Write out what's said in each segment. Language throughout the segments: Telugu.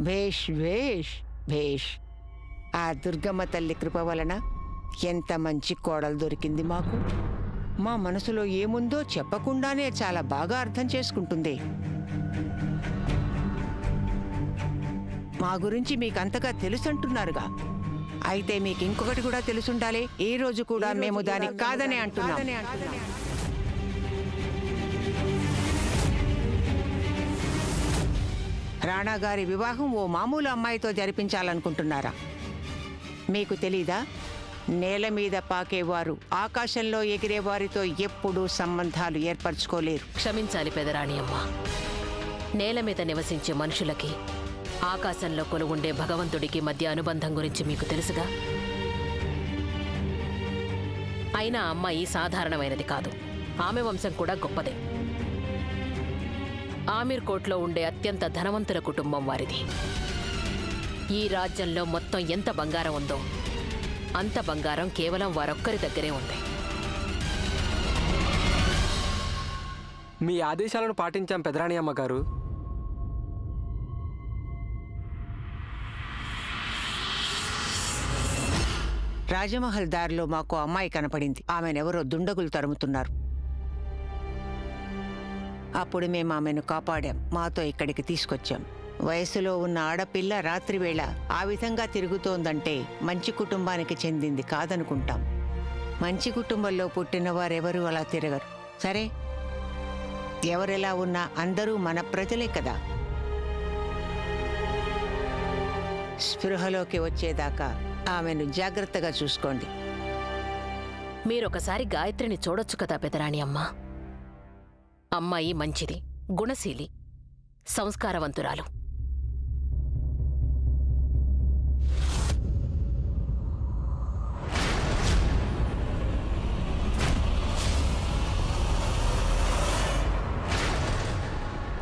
భేష్ భేష్ భేష్. ఆ దుర్గమ్మ తల్లి కృప వలన ఎంత మంచి కోడలు దొరికింది మాకు. మా మనసులో ఏముందో చెప్పకుండానే చాలా బాగా అర్థం చేసుకుంటుంది. మా గురించి మీకంతగా తెలుసంటున్నారుగా, అయితే మీకు ఇంకొకటి కూడా తెలుసుండాలి. ఈ రోజు కూడా మేము దానికి కాదనే అంటున్నాం. రాణా గారి వివాహం ఓ మామూలు అమ్మాయితో జరిపించాలనుకుంటున్నారా? మీకు తెలీదా? నేల మీద పాకేవారు ఆకాశంలో ఎగిరేవారితో ఎప్పుడూ సంబంధాలు ఏర్పరచుకోలేరు. క్షమించాలి పెదరాణి అమ్మ. నేల మీద నివసించే మనుషులకి ఆకాశంలో కొలువుండే భగవంతుడికి మధ్య అనుబంధం గురించి మీకు తెలుసుగా. అయినా అమ్మాయి సాధారణమైనది కాదు. ఆమె వంశం కూడా గొప్పదే. ఆమీర్ కోట్లో ఉండే అత్యంత ధనవంతుల కుటుంబం వారిది. ఈ రాజ్యంలో మొత్తం ఎంత బంగారం ఉందో అంత బంగారం కేవలం వారొక్కరి దగ్గరే ఉంది. మీ ఆదేశాలను పాటించాం పెదరాణి అమ్మగారు. రాజమహల్ దారిలో మాకు అమ్మాయి కనపడింది. ఆమెనెవరో దుండగులు తరుముతున్నారు. అప్పుడు మేము ఆమెను కాపాడాం. మాతో ఇక్కడికి తీసుకొచ్చాం. వయసులో ఉన్న ఆడపిల్ల రాత్రివేళ ఆ విధంగా తిరుగుతోందంటే మంచి కుటుంబానికి చెందింది కాదనుకుంటాం. మంచి కుటుంబంలో పుట్టిన వారెవరూ అలా తిరగరు. సరే, ఎవరెలా ఉన్నా అందరూ మన ప్రజలే కదా. స్పృహలోకి వచ్చేదాకా ఆమెను జాగ్రత్తగా చూసుకోండి. మీరొకసారి గాయత్రిని చూడొచ్చు కదా పెదరాణి అమ్మ. అమ్మాయి మంచిది, గుణశీలి, సంస్కారవంతురాలు.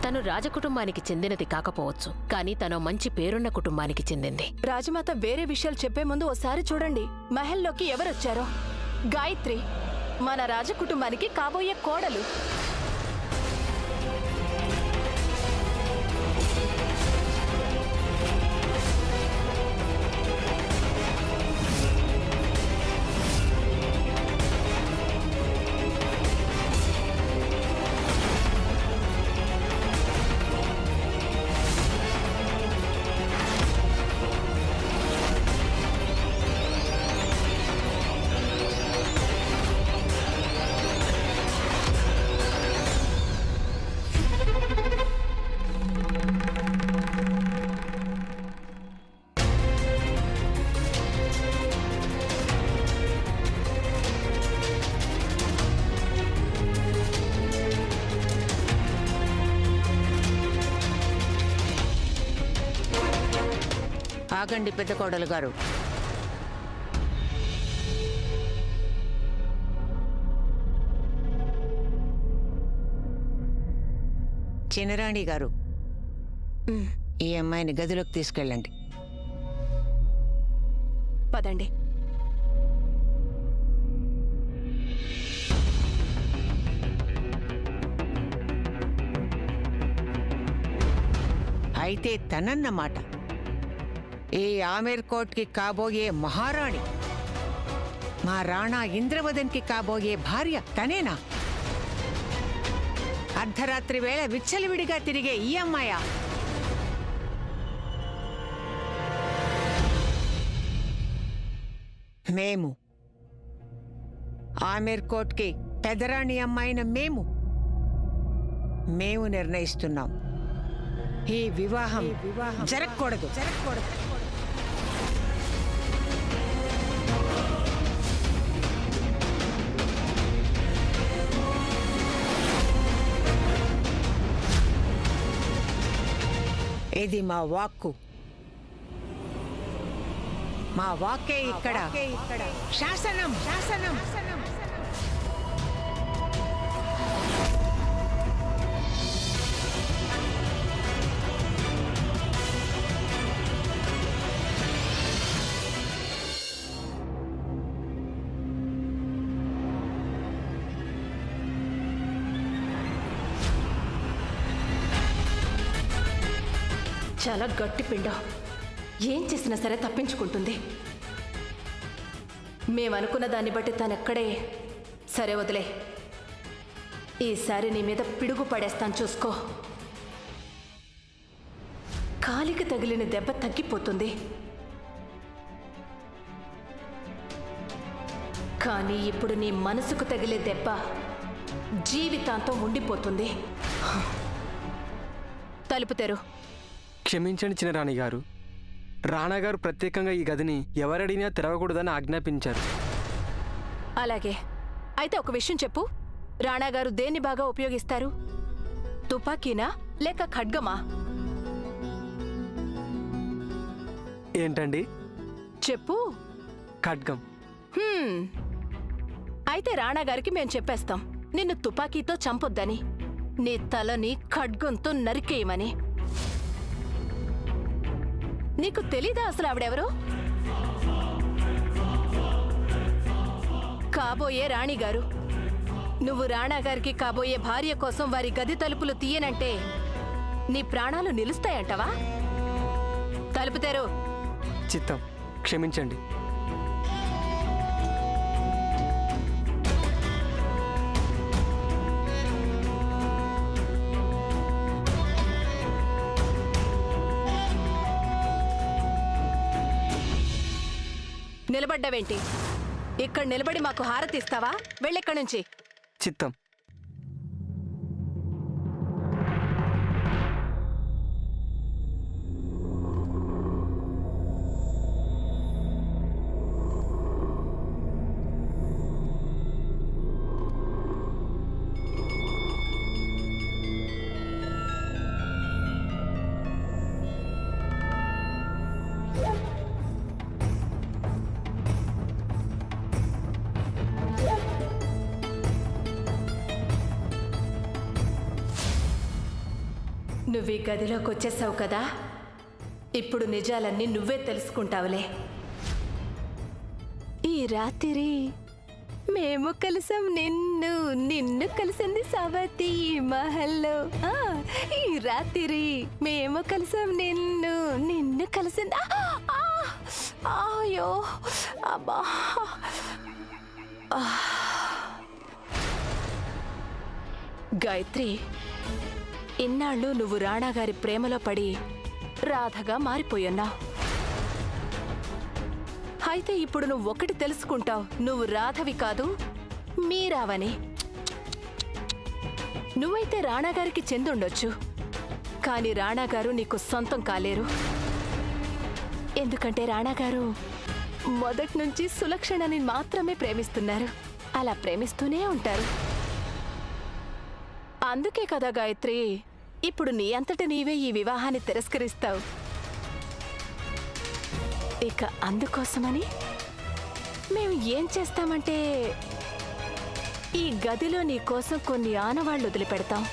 తను రాజకుటుంబానికి చెందినది కాకపోవచ్చు, కానీ తను మంచి పేరున్న కుటుంబానికి చెందింది. రాజమాత వేరే విషయాలు చెప్పే ముందు ఓసారి చూడండి, మహల్లోకి ఎవరొచ్చారో. గాయత్రి, మన రాజకుటుంబానికి కాబోయే కోడలు. ఆగండి పెద్ద కోడలు గారు. చినరాణి గారు, ఈ అమ్మాయిని గదిలోకి తీసుకెళ్ళండి. పదండి. అయితే తనన్నమాట ఈ ఆమీర్ కోట్కి కాబోయే మహారాణి, మా రాణా ఇంద్రవదన్కి కాబోయే భార్య తనేనా? అర్ధరాత్రి వేళ విచ్చలవిడిగా తిరిగే ఈ అమ్మాయా? మేము ఆమీర్ కోట్కి పెదరాణి అమ్మాయిన మేము నిర్ణయిస్తున్నాం. ఈ వివాహం జరగకూడదు. ఇది మా వాక్కు. మా వాక్కే ఇక్కడ శాసనం. చాలా గట్టి పిండం. ఏం చేసినా సరే తప్పించుకుంటుంది. మేమనుకున్న దాన్ని బట్టి తనెక్కడే. సరే వదిలే, ఈసారి నీ మీద పిడుగు పడేస్తాను చూసుకో. కాలికి తగిలిన దెబ్బ తగ్గిపోతుంది, కానీ ఇప్పుడు నీ మనసుకు తగిలే దెబ్బ జీవితాంతం ఉండిపోతుంది. తలుపు తెరు. క్షమించండి చిన్నరాణి గారు. రాణా గారు ప్రత్యేకంగా ఈ గదిని ఎవరడిగినా తెరవకూడదని ఆజ్ఞాపించారు. అలాగే. అయితే ఒక విషయం చెప్పు, రాణా గారు దేన్ని బాగా ఉపయోగిస్తారు? తుపాకీనా లేక ఖడ్గమా? ఏంటండి? చెప్పు. ఖడ్గం. అయితే రాణా గారికి మేం చెప్పేస్తాం నిన్ను తుపాకీతో చంపొద్దని, నీ తలని ఖడ్గంతో నరికేయమని. నీకు తెలీదా అసలు ఆవిడెవరో? కాబోయే రాణిగారు. నువ్వు రాణా గారికి కాబోయే భార్య కోసం వారి గది తలుపులు తీయనంటే నీ ప్రాణాలు నిలుస్తాయంటవా? తలుపు తెరు. చిత్తం. క్షమించండి. నిలబడ్డావేంటి? ఇక్కడ నిలబడి మాకు హారతిస్తావా? వెళ్ళెక్కడి నుంచి. చిత్తం. నువ్వు ఈ గదిలోకి వచ్చేసావు కదా, ఇప్పుడు నిజాలన్నీ నువ్వే తెలుసుకుంటావులే. ఈ రాత్రి మేము కలిసాం నిన్ను, నిన్ను కలిసింది సవతి ఈ మహల్లో. ఈ రాత్రి మేము కలిసాం నిన్ను, నిన్ను కలిసింది. అయ్యో అబ్బా. గాయత్రి, ఇన్నాళ్ళు నువ్వు రాణా గారి ప్రేమలో పడి రాధగా మారిపోయున్నావు. అయితే ఇప్పుడు నువ్వు ఒకటి తెలుసుకుంటావు, నువ్వు రాధవి కాదు మీరావని. నువ్వైతే రాణా గారికి చెందుండొచ్చు, కానీ రాణా గారు నీకు సొంతం కాలేరు. ఎందుకంటే రాణా గారు మొదటి నుంచి సులక్షణని మాత్రమే ప్రేమిస్తున్నారు, అలా ప్రేమిస్తూనే ఉంటారు. అందుకే కదా గాయత్రి, ఇప్పుడు నీ అంతట నీవే ఈ వివాహాన్ని తిరస్కరిస్తావు. ఇక అందుకోసమని మేము ఏం చేస్తామంటే ఈ గదిలో నీ కోసం కొన్ని ఆనవాళ్లు వదిలిపెడతాం.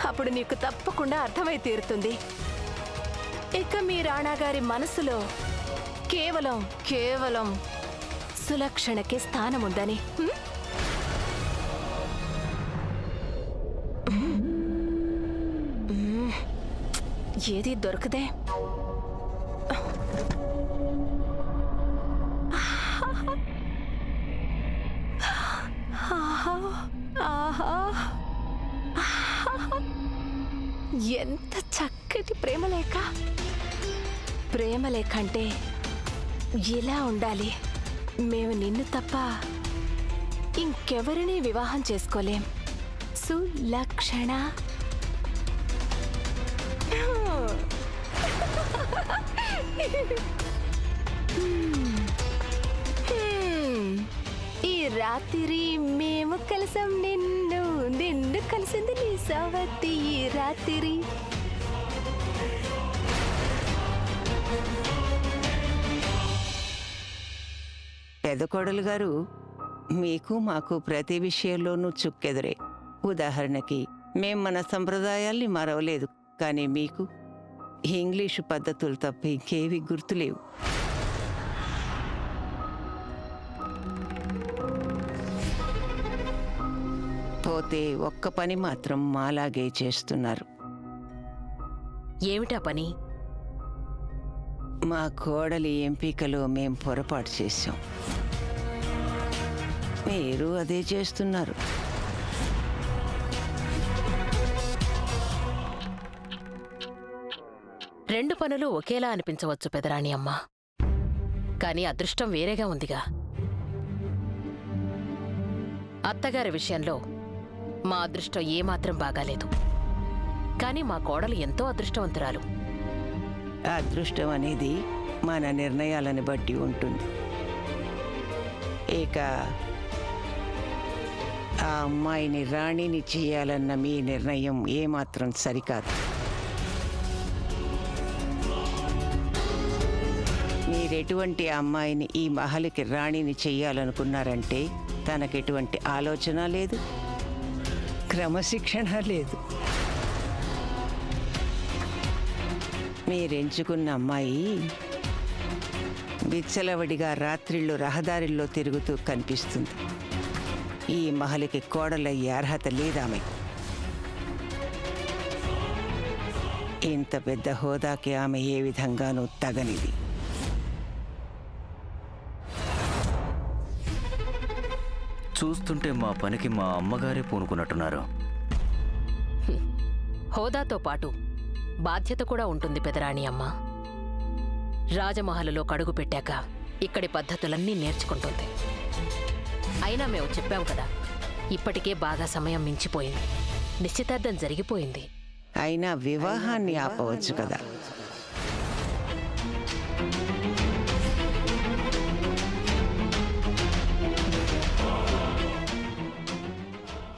అప్పుడు నీకు తప్పకుండా అర్థమై తీరుతుంది. ఇక మీ రాణా గారి మనసులో కేవలం కేవలం సులక్షణకే స్థానం ఉందని. ఏది దొరకదే. ఎంత చక్కటి ప్రేమలేఖ. ప్రేమలేఖ అంటే ఇలా ఉండాలి. మేము నిన్ను తప్ప ఇంకెవరిని వివాహం చేసుకోలేం. సులక్షణ. ఈ రాత్రి మేము కలిసాం నిన్ను, నిన్ను కలిసింది నీ సవతి ఈ రాత్రి. పెదకోడలు గారు, మీకు మాకు ప్రతి విషయంలోనూ చుక్కెదురే. ఉదాహరణకి మేం మన సంప్రదాయాల్ని మరవలేదు, కానీ మీకు ఇంగ్లీషు పద్ధతులు తప్ప ఇంకేవి గుర్తులేవు. పోతే ఒక్క పని మాత్రం మాలాగే చేస్తున్నారు. ఏమిటా పని? మా కోడలి ఎంపికలో మేం పొరపాటు చేశాం. మీరు అదే చేస్తున్నారు. రెండు పనులు ఒకేలా అనిపించవచ్చు పెదరాణి అమ్మ, కాని అదృష్టం వేరేగా ఉందిగా. అత్తగారి విషయంలో మా అదృష్టం ఏమాత్రం బాగాలేదు, కాని మా కోడలు ఎంతో అదృష్టవంతురాలు. అదృష్టం అనేది మన నిర్ణయాలను బట్టి ఉంటుంది. ఇక ఆ అమ్మాయిని రాణిని చేయాలన్న మీ నిర్ణయం ఏమాత్రం సరికాదు. మీరెటువంటి అమ్మాయిని ఈ మహల్కి రాణిని చెయ్యాలనుకున్నారంటే తనకెటువంటి ఆలోచన లేదు, క్రమశిక్షణ లేదు. మీరెంచుకున్న అమ్మాయి విచ్చలవడిగా రాత్రిళ్ళు రహదారిల్లో తిరుగుతూ కనిపిస్తుంది. ఈ మహల్కి కోడలయ్యే అర్హత లేదామె. ఇంత పెద్ద హోదాకి ఆమె ఏ విధంగానూ తగనిది. చూస్తుంటే మా పనికి మా అమ్మగారే పూనుకున్నట్టున్నారు. హోదాతో పాటు బాధ్యత కూడా ఉంటుంది పెదరాణి అమ్మ. రాజమహలులో కడుగు పెట్టాక ఇక్కడి పద్ధతులన్నీ నేర్చుకుంటుంది. అయినా మేము చెప్పాం కదా, ఇప్పటికే బాగా సమయం మించిపోయింది. నిశ్చితార్థం జరిగిపోయింది. అయినా వివాహాన్ని ఆపవచ్చు కదా.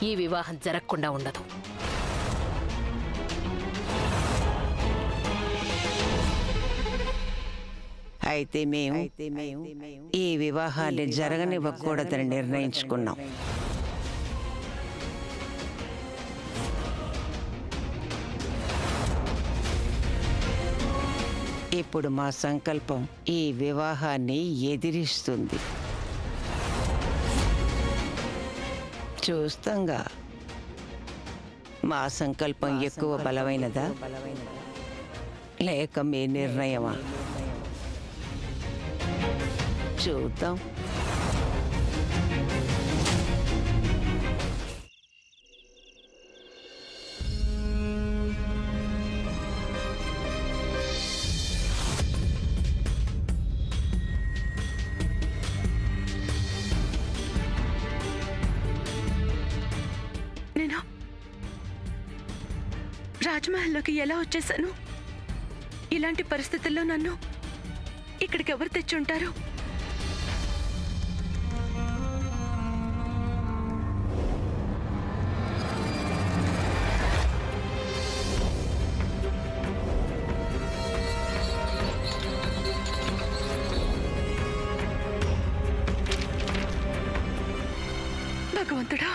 ఈ వివాహం జరగకుండా ఉండదు. అయితే మేము ఈ వివాహాన్ని జరగనివ్వకూడదని నిర్ణయించుకున్నాం. ఇప్పుడు మా సంకల్పం ఈ వివాహాన్ని ఎదిరిస్తుంది. చూస్తాంగా మా సంకల్పం ఎక్కువ బలమైనదా లేక మీ నిర్ణయమా? చూద్దాం. నేను రాజ్మహల్లోకి ఎలా వచ్చేసాను? ఇలాంటి పరిస్థితుల్లో నన్ను ఇక్కడికి ఎవరు తెచ్చుంటారు? భగవంతుడా,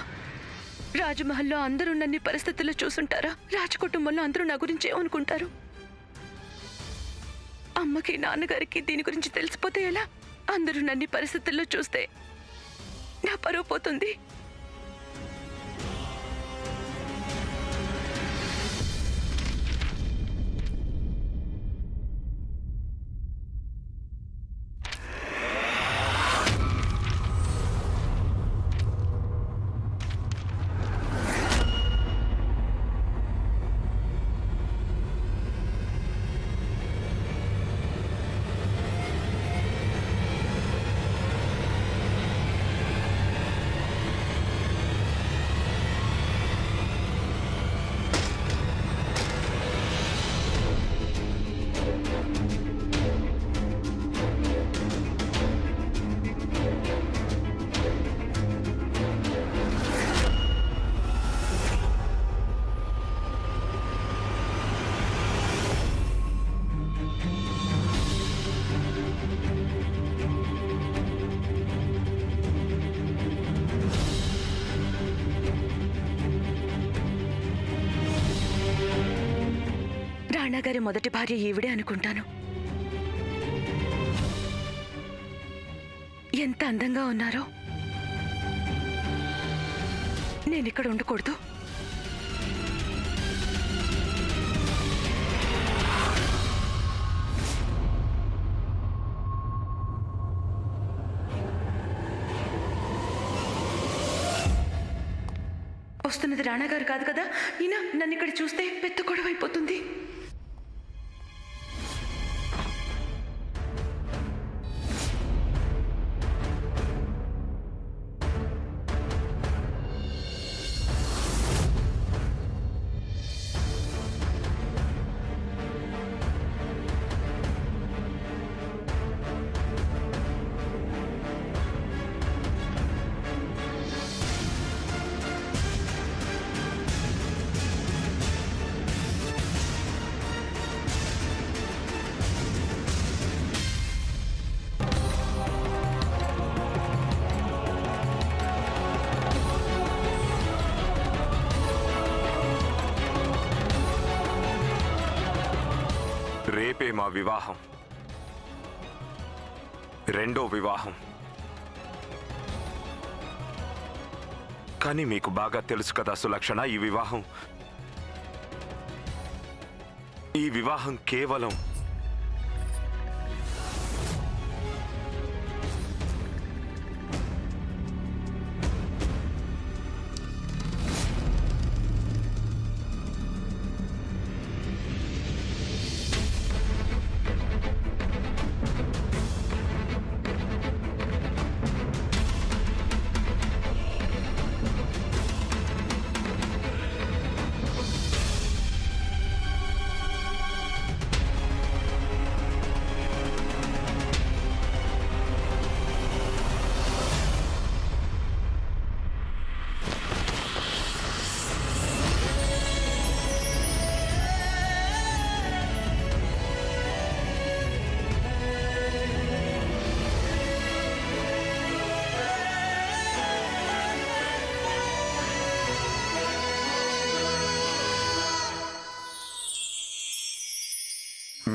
రాజమహల్లో అందరూ నన్ను పరిస్థితుల్లో చూసుంటారా? రాజకుటుంబంలో అందరూ నా గురించి ఏమనుకుంటారు? అమ్మకి నాన్నగారికి దీని గురించి తెలిసిపోతే ఎలా? అందరూ నన్ను పరిస్థితుల్లో చూస్తే నా పరువు పోతుంది. రాణాగారి మొదటి భార్య ఈవిడే అనుకుంటాను. ఎంత అందంగా ఉన్నారో. నేనిక్కడ ఉండకూడదు. వస్తున్నది రాణాగారు కాదు కదా? ఈయన నన్ను ఇక్కడ చూస్తే పెద్ద గొడవ అయిపోతుంది. రేపే మా వివాహం, రెండో వివాహం. కానీ మీకు బాగా తెలుసు కదా సులక్షణ, ఈ వివాహం కేవలం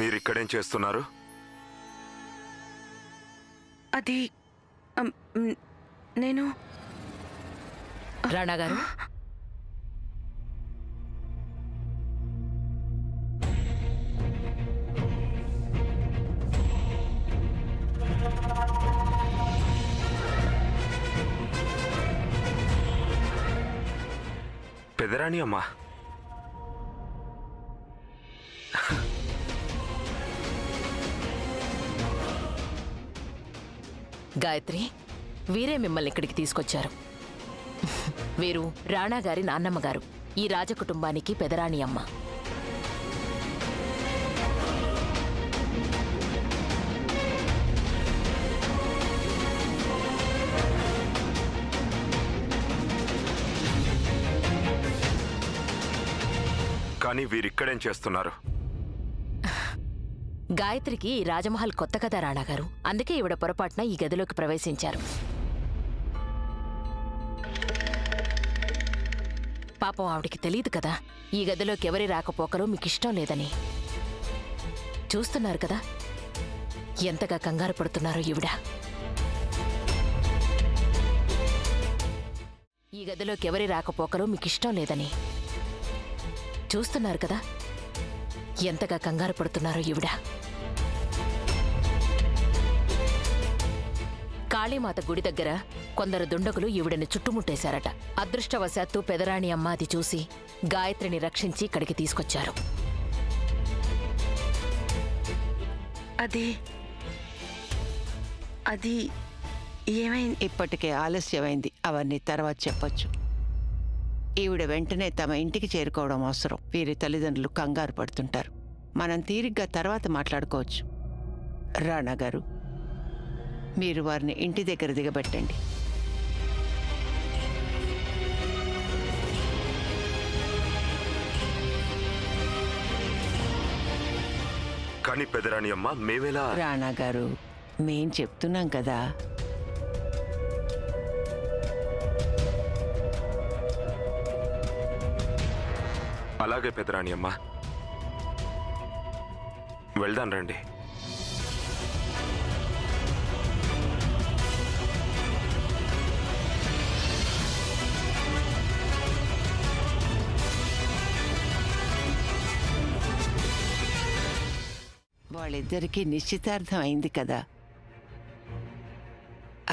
మీరిక్కడేం చేస్తున్నారు? అది నేను రాణా గారు, పెదరాణి అమ్మా, గాయత్రి, వీరే మిమ్మల్ని ఇక్కడికి తీసుకొచ్చారు. వీరు రాణా గారి నాన్నమ్మ గారు, ఈ రాజకుటుంబానికి పెదరాణి అమ్మ. కానీ వీరిక్కడేం చేస్తున్నారు? గాయత్రికి ఈ రాజమహల్ కొత్త కదా రాణా గారు, అందుకే ఈవిడ పొరపాటున ఈ గదిలోకి ప్రవేశించారు. పాపం ఆవిడికి తెలియదు కదా ఈ గదిలోకి ఎవరి రాకపోకలు మీకిష్టం లేదని. చూస్తున్నారు కదా ఎంతగా కంగారు పడుతున్నారో ఈవిడ. ఈ గదిలోకి ఎవరి రాకపోకలు మీకిష్టం లేదని. చూస్తున్నారు కదా ఎంతగా కంగారు పడుతున్నారో ఈవిడ. కాళీమాత గుడి దగ్గర కొందరు దుండగులు ఈవిడని చుట్టుముట్టేశారట. అదృష్టవశాత్తు పెదరాణి అమ్మ అది చూసి గాయత్రిని రక్షించి ఇక్కడికి తీసుకొచ్చారు. అది ఏమైంది? ఇప్పటికే ఆలస్యమైంది, అవన్నీ తర్వాత చెప్పొచ్చు. ఈవిడ వెంటనే తమ ఇంటికి చేరుకోవడం అవసరం. వీరి తల్లిదండ్రులు కంగారు పడుతుంటారు. మనం తీరిగ్గా తర్వాత మాట్లాడుకోవచ్చు. రాణా గారు, మీరు వారిని ఇంటి దగ్గర దిగబెట్టండి. కానీ పెదరాణి అమ్మ, మేమెలా? రాణా గారు, మేం చెప్తున్నాం కదా. అలాగే పెదరాణి అమ్మ, వెళ్దాం రండి. వాళ్ళిద్దరికీ నిశ్చితార్థం అయింది కదా,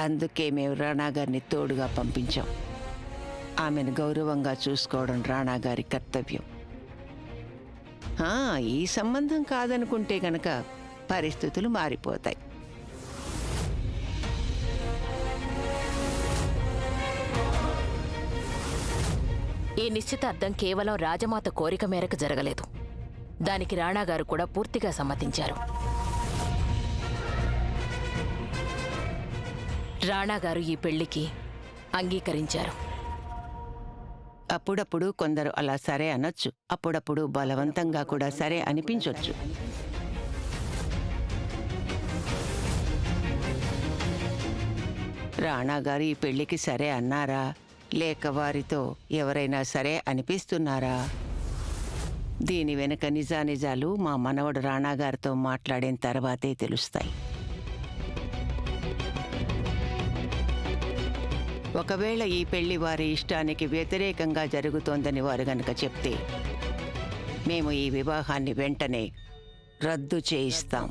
అందుకే మేము రాణా గారిని తోడుగా పంపించాం. ఆమెను గౌరవంగా చూసుకోవడం రాణా గారి కర్తవ్యం. ఈ సంబంధం కాదనుకుంటే గనక పరిస్థితులు మారిపోతాయి. ఈ నిశ్చితార్థం కేవలం రాజమాత కోరిక మేరకు జరగలేదు. దానికి రాణాగారు కూడా పూర్తిగా సమ్మతించారు. రాణాగారు ఈ పెళ్లికి అంగీకరించారు. అప్పుడప్పుడు కొందరు అలా సరే అనొచ్చు, అప్పుడప్పుడు బలవంతంగా కూడా సరే అనిపించొచ్చు. రాణా గారు ఈ పెళ్లికి సరే అన్నారా, లేక వారితో ఎవరైనా సరే అనిపిస్తున్నారా? దీని వెనుక నిజానిజాలు మా మనవడు రాణా గారితో మాట్లాడిన తర్వాతే తెలుస్తాయి. ఒకవేళ ఈ పెళ్లి వారి ఇష్టానికి వ్యతిరేకంగా జరుగుతోందని వారు గనక చెప్తే మేము ఈ వివాహాన్ని వెంటనే రద్దు చేయిస్తాం.